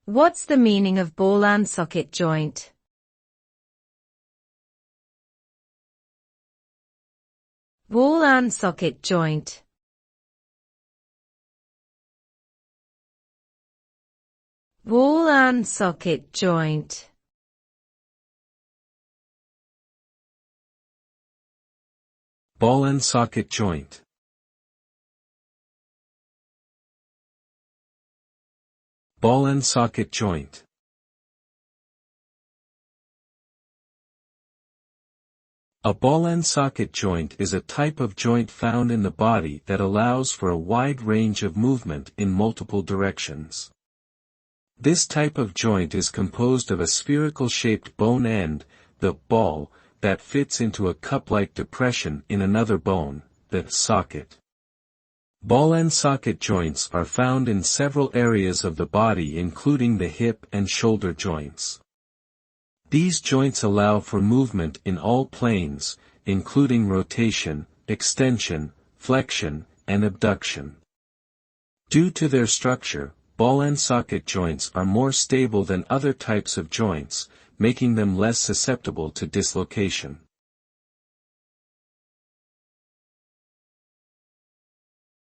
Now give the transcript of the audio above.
What's the meaning of ball and socket joint? Ball and socket joint. Ball and socket joint. Ball and socket joint. Ball and socket joint. A ball and socket joint is a type of joint found in the body that allows for a wide range of movement in multiple directions. This type of joint is composed of a spherical-shaped bone end, the ball, that fits into a cup-like depression in another bone, the socket. Ball and socket joints are found in several areas of the body including the hip and shoulder joints. These joints allow for movement in all planes, including rotation, extension, flexion, and abduction. Due to their structure, ball and socket joints are more stable than other types of joints, making them less susceptible to dislocation.